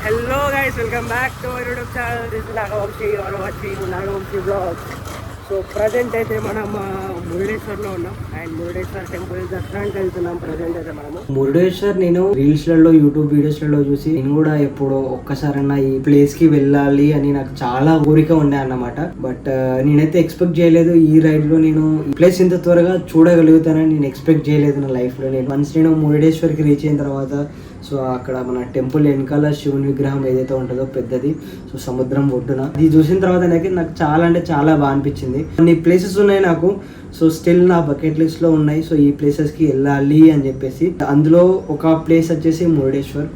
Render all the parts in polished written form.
Hello guys, welcome back to our YouTube channel. This is Nagavamshi. You are watching Nagavamshi vlogs. So present అయితే మనం మురుడేశ్వర్లో ఉన్నాం and Murudeshwar temple దర్శనానికి వెళ్తున్నాం. Present అయితే మనము మురుడేశ్వర్ నేను రీల్స్ లలో యూట్యూబ్ వీడియోస్ లలో చూసి నేను కూడా ఎప్పుడో ఒక్కసారన్నా ఈ ప్లేస్ కి వెళ్ళాలి అని నాకు చాలా కోరిక ఉండే అన్నమాట. బట్ నేనైతే ఎక్స్పెక్ట్ చేయలేదు ఈ రైడ్ లో నేను ఈ ప్లేస్ ఇంత త్వరగా చూడగలుగుతానని నేను ఎక్స్పెక్ట్ చేయలేదు నా లైఫ్ లో. నేను మురుడేశ్వర్ కి రీచ్ అయిన తర్వాత సో అక్కడ మన టెంపుల్ వెనకాల శివుని విగ్రహం ఏదైతే ఉంటుందో పెద్దది, సో సముద్రం ఒడ్డున ఇది చూసిన తర్వాత నాకు చాలా అంటే చాలా బాగా అనిపించింది. కొన్ని ప్లేసెస్ ఉన్నాయి నాకు, సో స్టిల్ నా బకెట్ లిస్ట్ లో ఉన్నాయి. సో ఈ ప్లేసెస్ కి వెళ్ళాలి అని చెప్పేసి, అందులో ఒక ప్లేస్ వచ్చేసి మురుడేశ్వర్.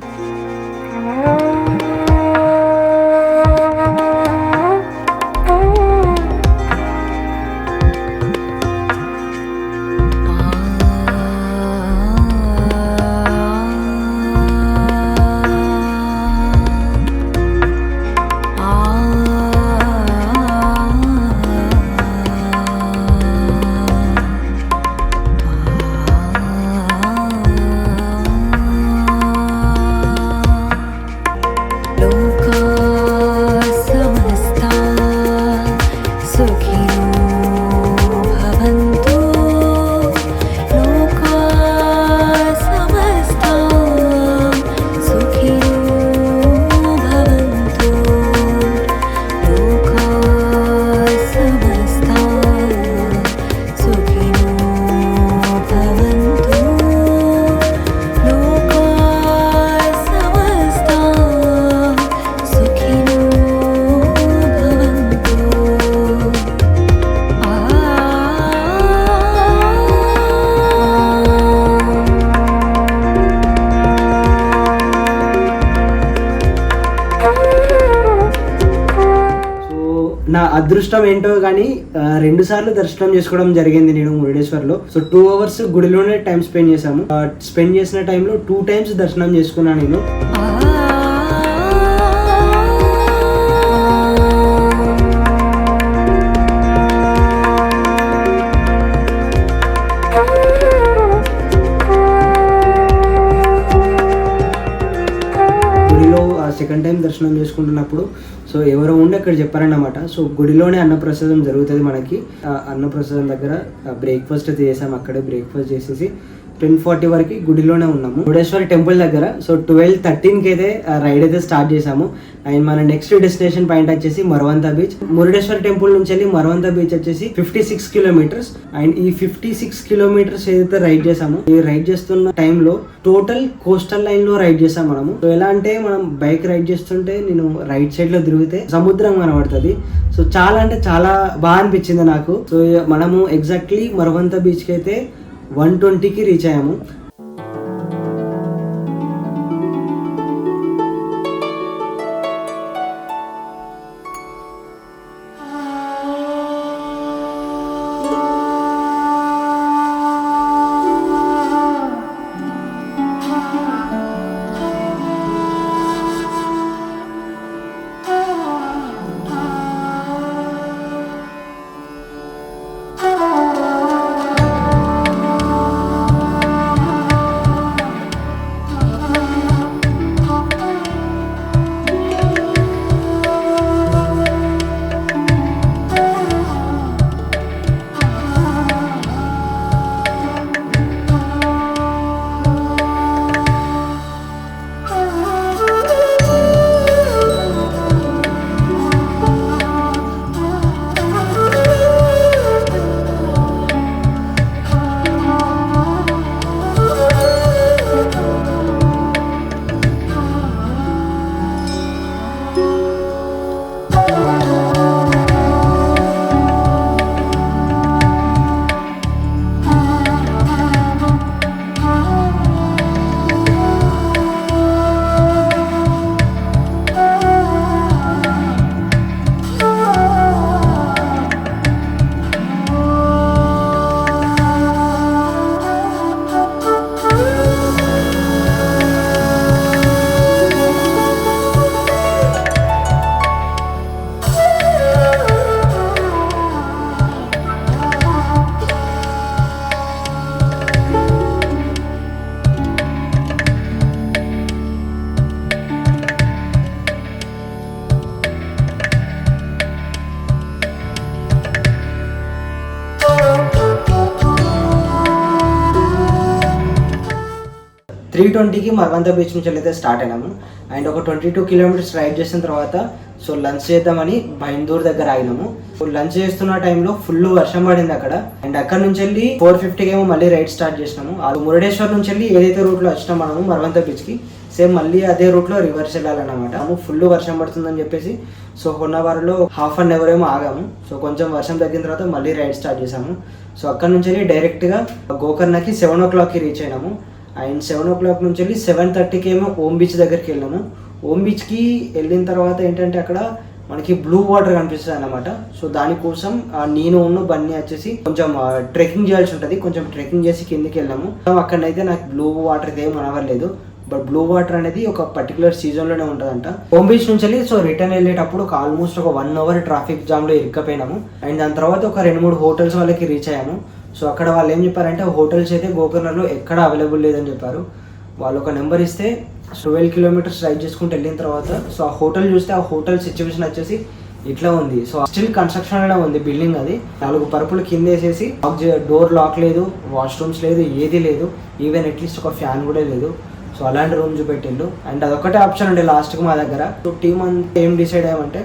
నా అదృష్టం ఏంటో కానీ 2 సార్లు దర్శనం చేసుకోవడం జరిగింది నేను మురుడేశ్వర్లో. సో 2 hours గుడిలోనే టైం స్పెండ్ చేశాము. స్పెండ్ చేసిన టైంలో 2 times దర్శనం చేసుకున్నాను నేను. సెకండ్ టైం దర్శనం చేసుకుంటున్నప్పుడు సో ఎవరో ఉండి అక్కడ చెప్పారన్నమాట, సో గుడిలోనే అన్నప్రసాదం జరుగుతుంది మనకి. అన్నప్రసాదం దగ్గర బ్రేక్ఫాస్ట్ అయితే చేసాము. అక్కడే బ్రేక్ఫాస్ట్ చేసేసి 10:40 వరకు గుడిలోనే ఉన్నాము మురుడేశ్వర టెంపుల్ దగ్గర. సో 12:13కి అయితే రైడ్ అయితే స్టార్ట్ చేసాము. అండ్ మన నెక్స్ట్ డెస్టినేషన్ పాయింట్ వచ్చేసి మరవంతా బీచ్. మురుడేశ్వర టెంపుల్ నుంచి వెళ్ళి మరవంతా బీచ్ వచ్చేసి 56 kilometers. అండ్ ఈ 56 kilometers ఏదైతే రైడ్ చేసామో, ఈ రైడ్ చేస్తున్న టైంలో టోటల్ కోస్టల్ లైన్ లో రైడ్ చేసాం మనము. సో ఎలా అంటే మనం బైక్ రైడ్ చేస్తుంటే నేను రైట్ సైడ్ లో తిరిగితే సముద్రం కనబడుతుంది. సో చాలా అంటే చాలా బాగా అనిపించింది నాకు. సో మనము ఎగ్జాక్ట్లీ మరవంతా బీచ్ కి అయితే 1:20కి రీచ్ అయ్యాము. 3:20కి మరవంత బీచ్ నుంచి అయితే స్టార్ట్ అయినాము. అండ్ ఒక 22 కిలోమీటర్స్ రైడ్ చేసిన తర్వాత సో లంచ్ చేద్దామని బైందూర్ దగ్గర ఆగినాము. లంచ్ చేస్తున్న టైంలో ఫుల్ వర్షం పడింది అక్కడ. అండ్ అక్కడ నుంచి వెళ్ళి 4:50కి ఏమో మళ్ళీ రైడ్ స్టార్ట్ చేసినాము. ఆ మురుడేశ్వర్ నుంచి వెళ్ళి ఏదైతే రూట్లో వచ్చినాం మనము మరవంత బీచ్కి, సేమ్ మళ్ళీ అదే రూట్లో రివర్స్ వెళ్ళాలన్నమాట. ఫుల్ వర్షం పడుతుందని చెప్పేసి సో హొన్నవారులో హాఫ్ అన్ అవర్ ఏమో ఆగాము. సో కొంచెం వర్షం తగ్గిన తర్వాత మళ్ళీ రైడ్ స్టార్ట్ చేసాము. సో అక్కడ నుంచి వెళ్ళి డైరెక్ట్గా గోకర్ణకి 7 o'clockకి రీచ్ అయినాము. అండ్ 7 o'clock నుంచి వెళ్ళి 7:30కి ఏమో ఓం బీచ్ దగ్గరికి వెళ్ళాము. ఓం బీచ్కి వెళ్ళిన తర్వాత ఏంటంటే అక్కడ మనకి బ్లూ వాటర్ కనిపిస్తుంది అన్నమాట. సో దానికోసం నేను బన్నీ వచ్చేసి కొంచెం ట్రెక్కింగ్ చేయాల్సి ఉంటుంది. కొంచెం ట్రెక్కింగ్ చేసి కిందికి వెళ్ళాము. అక్కడైతే నాకు బ్లూ వాటర్ ఏం అనవలేదు. బట్ బ్లూ వాటర్ అనేది ఒక పర్టికులర్ సీజన్లోనే ఉంటుందంట. ఓం బీచ్ నుంచి వెళ్ళి సో రిటర్న్ వెళ్ళేటప్పుడు ఆల్మోస్ట్ ఒక 1 hour ట్రాఫిక్ జామ్లో ఇరుక్కపోయినాము. అండ్ దాని తర్వాత ఒక 2-3 హోటల్స్ వాళ్ళకి రీచ్ అయ్యాము. సో అక్కడ వాళ్ళు ఏం చెప్పారంటే హోటల్స్ అయితే గోకర్ణలో ఎక్కడ అవైలబుల్ లేదని చెప్పారు. వాళ్ళు ఒక నెంబర్ ఇస్తే 12 kilometers రైడ్ చేసుకుంటూ వెళ్ళిన తర్వాత సో ఆ హోటల్ చూస్తే ఆ హోటల్ సిచ్యువేషన్ వచ్చేసి ఇట్లా ఉంది. సో స్టిల్ కన్స్ట్రక్షన్ అనే ఉంది బిల్డింగ్. అది 4 పరుపులు కింద వేసేసి డోర్ లాక్ లేదు, వాష్రూమ్స్ లేదు, ఏది లేదు. ఈవెన్ అట్లీస్ట్ ఒక ఫ్యాన్ కూడా లేదు. సో అలాంటి రూమ్ చూపెట్టిండు. అండ్ అదొకటే ఆప్షన్ ఉండే లాస్ట్కి మా దగ్గర. సో టీమ్ అంతా ఏం డిసైడ్ అయ్యామంటే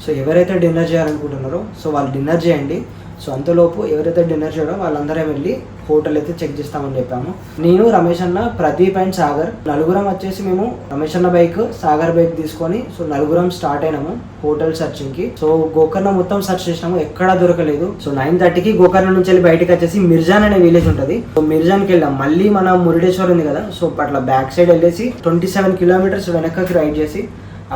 సో ఎవరైతే డిన్నర్ చేయాలనుకుంటున్నారో సో వాళ్ళు డిన్నర్ చేయండి. సో అంతలోపు ఎవరైతే డిన్నర్ చేయడో వాళ్ళందరం వెళ్ళి హోటల్ అయితే చెక్ చేస్తామని చెప్పాము. నేను, రమేష్ అన్న, ప్రదీప్ అండ్ సాగర్ నలుగురం వచ్చేసి మేము రమేష్ అన్న బైక్, సాగర్ బైక్ తీసుకొని సో నలుగురం స్టార్ట్ అయినాము హోటల్ సర్చింగ్ కి. సో గోకర్ణ మొత్తం సర్చ్ చేసినాము, ఎక్కడా దొరకలేదు. సో 9:30కి గోకర్ణ నుంచి వెళ్ళి బయటకు వచ్చేసి మిర్జాన్ అనే విలేజ్ ఉంటుంది. సో మిర్జాన్కి వెళ్ళాం. మళ్ళీ మన మురుడేశ్వర్ ఉంది కదా, సో అట్లా బ్యాక్ సైడ్ వెళ్ళేసి 27 kilometers వెనక్కి రైడ్ చేసి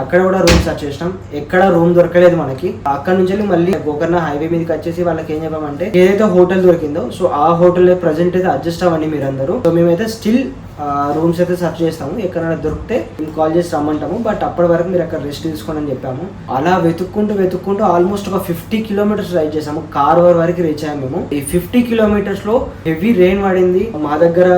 అక్కడ కూడా రూమ్ సర్చ్ చేసినాం. ఎక్కడ రూమ్ దొరకలేదు మనకి. అక్కడ నుంచి వెళ్ళి మళ్ళీ గోకర్ణ హైవే మీదకి వచ్చేసి వాళ్ళకి ఏం చెప్పామంటే ఏదైతే హోటల్ దొరికిందో సో ఆ హోటల్ ప్రజెంట్ అయితే అడ్జస్ట్ అవ్వండి మీరందరూ. సో మేమైతే స్టిల్ రూమ్స్ అయితే సర్చ్ చేస్తాము, ఎక్కడైనా దొరికితే కాల్ చేసి రమ్మంటాము. బట్ అప్పటి వరకు మీరు అక్కడ రెస్ట్ తీసుకోండి అని చెప్పాము. అలా వెతుక్కుంటూ ఆల్మోస్ట్ ఒక 50 kilometers రైడ్ చేసాము. కార్వర్ వరకు రీచ్ అయ్యాము మేము. ఈ 50 kilometers లో హెవీ రెయిన్ పడింది. మా దగ్గర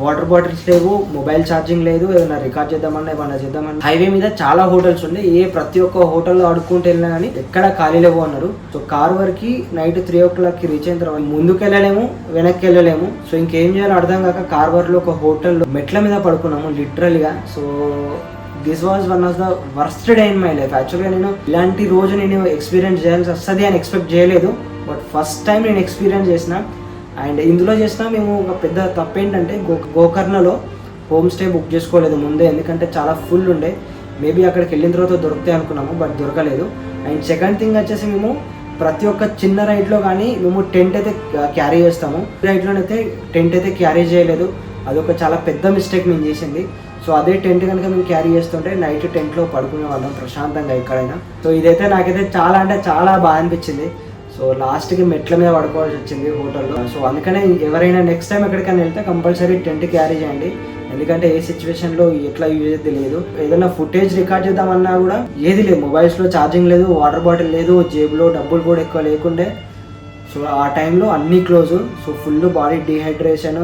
వాటర్ బాటిల్స్ లేవు, మొబైల్ ఛార్జింగ్ లేదు, ఏదైనా రికార్డ్ చేద్దామన్నా ఏమన్నా చేద్దామన్నా. హైవే మీద చాలా హోటల్స్ ఉండే, ప్రతి ఒక్క హోటల్లో అడుక్కుంటూ వెళ్ళినా కానీ ఎక్కడ ఖాళీ లేవు అన్నారు. సో కార్వర్కి నైట్ 3 o'clockకి రీచ్ అయిన తర్వాత ముందుకు వెళ్ళలేము, వెనక్కి వెళ్ళలేము. సో ఇంకేం చేయాలో అర్థం కాక కార్వర్లో ఒక హోటల్ మెట్ల మీద పడుకున్నాము లిటరల్గా. So this was one of the worst day in my life. యాక్చువల్గా నేను ఇలాంటి రోజు నేను ఎక్స్పీరియన్స్ చేయాల్సి వస్తుంది అని ఎక్స్పెక్ట్ చేయలేదు. బట్ ఫస్ట్ టైం నేను ఎక్స్పీరియన్స్ చేసిన. అండ్ ఇందులో చేసిన మేము ఒక పెద్ద తప్పు ఏంటంటే గోకర్ణలో హోమ్ స్టే బుక్ చేసుకోలేదు ముందే, ఎందుకంటే చాలా ఫుల్ ఉండే. మేబీ అక్కడికి వెళ్ళిన తర్వాత దొరుకుతాయి అనుకున్నాము, బట్ దొరకలేదు. అండ్ సెకండ్ థింగ్ వచ్చేసి మేము ప్రతి ఒక్క చిన్న రైడ్లో కానీ మేము టెంట్ అయితే క్యారీ చేస్తాము. రైడ్లోనైతే టెంట్ అయితే క్యారీ చేయలేదు. అదొక చాలా పెద్ద మిస్టేక్ మేము చేసింది. సో అదే టెంట్ కనుక మేము క్యారీ చేస్తుంటే నైట్ టెంట్లో పడుకునే వాళ్ళం ప్రశాంతంగా ఎక్కడైనా. సో ఇదైతే నాకైతే చాలా అంటే చాలా బాగా అనిపించింది. సో లాస్ట్కి మెట్ల మీద పడుకోవాల్సి వచ్చింది హోటల్లో. సో అందుకనే ఎవరైనా నెక్స్ట్ టైం ఎక్కడికైనా వెళ్తే కంపల్సరీ టెంట్ క్యారీ చేయండి, ఎందుకంటే ఏ సిచ్యువేషన్లో ఎట్లా యూజ్ అయితే లేదు. ఏదైనా ఫుటేజ్ రికార్డ్ చేద్దామన్నా కూడా ఏది లేదు, మొబైల్స్లో ఛార్జింగ్ లేదు, వాటర్ బాటిల్ లేదు, జేబులో డబ్బులు కూడా ఎక్కువ లేకుండే. సో ఆ టైంలో అన్నీ close. So full body dehydration,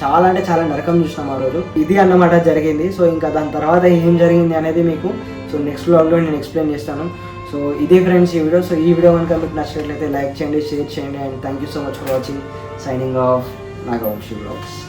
చాలా అంటే చాలా నరకం చూసినాం ఆ రోజు. ఇది అన్నమాట జరిగింది. సో ఇంకా దాని తర్వాత ఏం జరిగింది అనేది మీకు సో నెక్స్ట్ వ్లాగ్లో నేను ఎక్స్ప్లెయిన్ చేస్తాను. సో ఇదే ఫ్రెండ్స్ ఈ వీడియో. సో ఈ వీడియో కనుక మీకు నచ్చినట్లయితే లైక్ చేయండి, షేర్ చేయండి. And thank you so much for watching. Signing off Nagavamshi vlogs.